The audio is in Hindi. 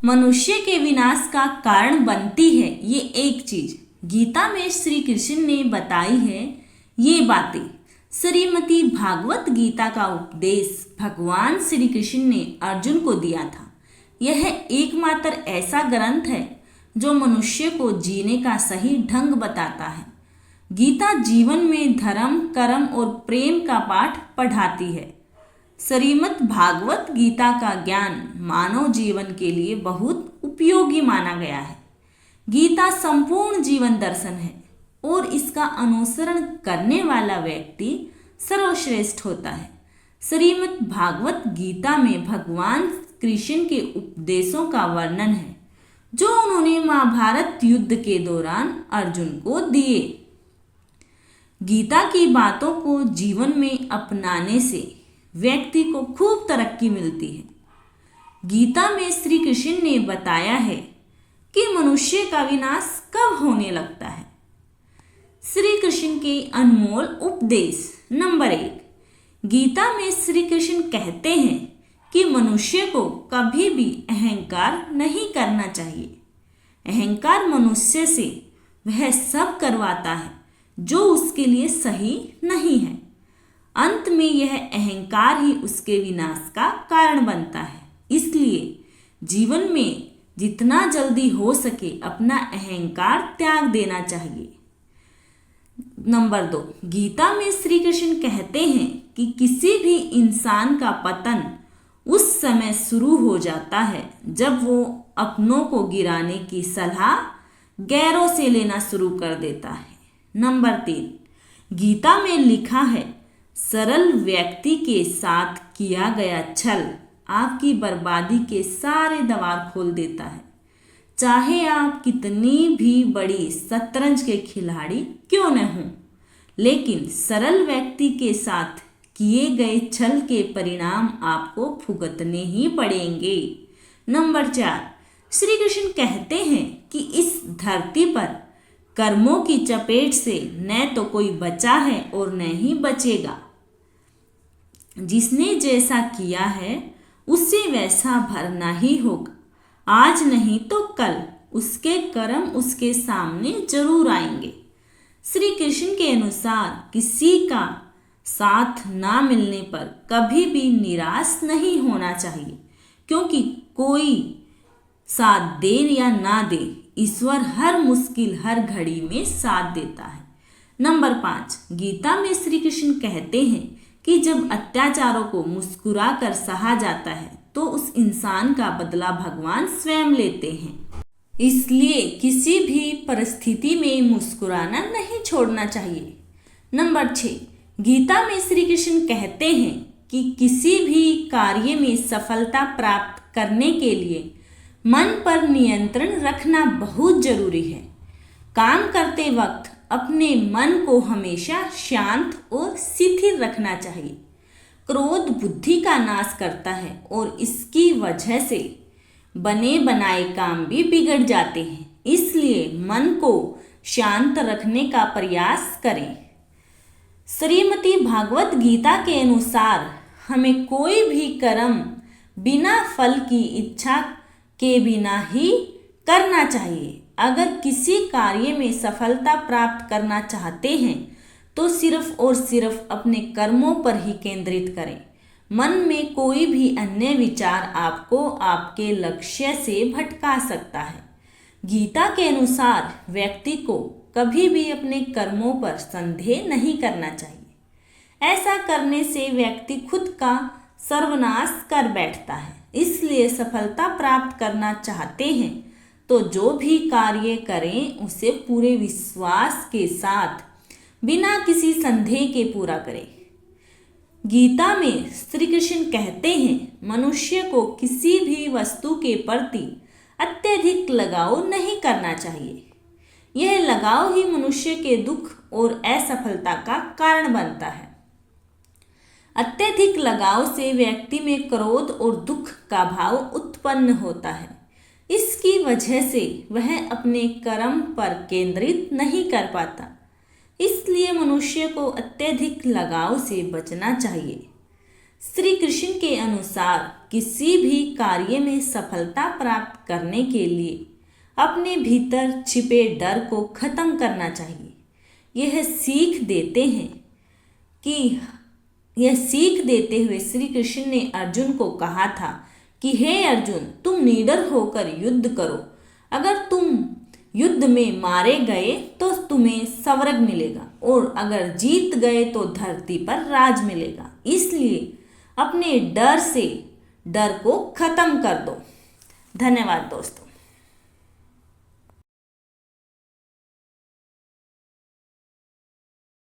मनुष्य के विनाश का कारण बनती है ये एक चीज गीता में श्री कृष्ण ने बताई है। ये बातें श्रीमती भागवत गीता का उपदेश भगवान श्री कृष्ण ने अर्जुन को दिया था। यह एकमात्र ऐसा ग्रंथ है जो मनुष्य को जीने का सही ढंग बताता है। गीता जीवन में धर्म, कर्म और प्रेम का पाठ पढ़ाती है। श्रीमद् भागवत गीता का ज्ञान मानव जीवन के लिए बहुत उपयोगी माना गया है। गीता संपूर्ण जीवन दर्शन है और इसका अनुसरण करने वाला व्यक्ति सर्वश्रेष्ठ होता है। श्रीमद् भागवत गीता में भगवान कृष्ण के उपदेशों का वर्णन है जो उन्होंने महाभारत युद्ध के दौरान अर्जुन को दिए। गीता की बातों को जीवन में अपनाने से व्यक्ति को खूब तरक्की मिलती है। गीता में श्री कृष्ण ने बताया है कि मनुष्य का विनाश कब होने लगता है। श्री कृष्ण के अनमोल उपदेश। नंबर 1, गीता में श्री कृष्ण कहते हैं कि मनुष्य को कभी भी अहंकार नहीं करना चाहिए। अहंकार मनुष्य से वह सब करवाता है जो उसके लिए सही नहीं है। अंत में यह अहंकार ही उसके विनाश का कारण बनता है। इसलिए जीवन में जितना जल्दी हो सके अपना अहंकार त्याग देना चाहिए। नंबर 2, गीता में श्री कृष्ण कहते हैं कि किसी भी इंसान का पतन उस समय शुरू हो जाता है जब वो अपनों को गिराने की सलाह गैरों से लेना शुरू कर देता है। नंबर 3, गीता में लिखा है सरल व्यक्ति के साथ किया गया छल आपकी बर्बादी के सारे द्वार खोल देता है। चाहे आप कितनी भी बड़ी शतरंज के खिलाड़ी क्यों न हों, लेकिन सरल व्यक्ति के साथ किए गए छल के परिणाम आपको भुगतने ही पड़ेंगे। नंबर 4, श्री कृष्ण कहते हैं कि इस धरती पर कर्मों की चपेट से न तो कोई बचा है और न ही बचेगा। जिसने जैसा किया है उसे वैसा भरना ही होगा। आज नहीं तो कल उसके कर्म उसके सामने जरूर आएंगे। श्री कृष्ण के अनुसार किसी का साथ ना मिलने पर कभी भी निराश नहीं होना चाहिए, क्योंकि कोई साथ दे या ना दे, ईश्वर हर मुश्किल हर घड़ी में साथ देता है। नंबर 5, गीता में श्री कृष्ण कहते हैं कि जब अत्याचारों को मुस्कुरा कर सहा जाता है तो उस इंसान का बदला भगवान स्वयं लेते हैं। इसलिए किसी भी परिस्थिति में मुस्कुराना नहीं छोड़ना चाहिए। नंबर 6, गीता में श्री कृष्ण कहते हैं कि किसी भी कार्य में सफलता प्राप्त करने के लिए मन पर नियंत्रण रखना बहुत जरूरी है। काम करते वक्त अपने मन को हमेशा शांत और शिथिल रखना चाहिए। क्रोध बुद्धि का नाश करता है और इसकी वजह से बने बनाए काम भी बिगड़ जाते हैं। इसलिए मन को शांत रखने का प्रयास करें। श्रीमती भागवत गीता के अनुसार हमें कोई भी कर्म बिना फल की इच्छा के बिना ही करना चाहिए। अगर किसी कार्य में सफलता प्राप्त करना चाहते हैं तो सिर्फ और सिर्फ अपने कर्मों पर ही केंद्रित करें। मन में कोई भी अन्य विचार आपको आपके लक्ष्य से भटका सकता है। गीता के अनुसार व्यक्ति को कभी भी अपने कर्मों पर संदेह नहीं करना चाहिए। ऐसा करने से व्यक्ति खुद का सर्वनाश कर बैठता है। इसलिए सफलता प्राप्त करना चाहते हैं तो जो भी कार्य करें उसे पूरे विश्वास के साथ बिना किसी संदेह के पूरा करें। गीता में श्री कृष्ण कहते हैं मनुष्य को किसी भी वस्तु के प्रति अत्यधिक लगाव नहीं करना चाहिए। यह लगाव ही मनुष्य के दुख और असफलता का कारण बनता है। अत्यधिक लगाव से व्यक्ति में क्रोध और दुख का भाव उत्पन्न होता है। इसकी वजह से वह अपने कर्म पर केंद्रित नहीं कर पाता। इसलिए मनुष्य को अत्यधिक लगाव से बचना चाहिए। श्री कृष्ण के अनुसार किसी भी कार्य में सफलता प्राप्त करने के लिए अपने भीतर छिपे डर को खत्म करना चाहिए। यह सीख देते हुए श्री कृष्ण ने अर्जुन को कहा था कि हे अर्जुन, तुम निडर होकर युद्ध करो। अगर तुम युद्ध में मारे गए तो तुम्हें स्वर्ग मिलेगा और अगर जीत गए तो धरती पर राज मिलेगा। इसलिए अपने डर को खत्म कर दो। धन्यवाद दोस्तों।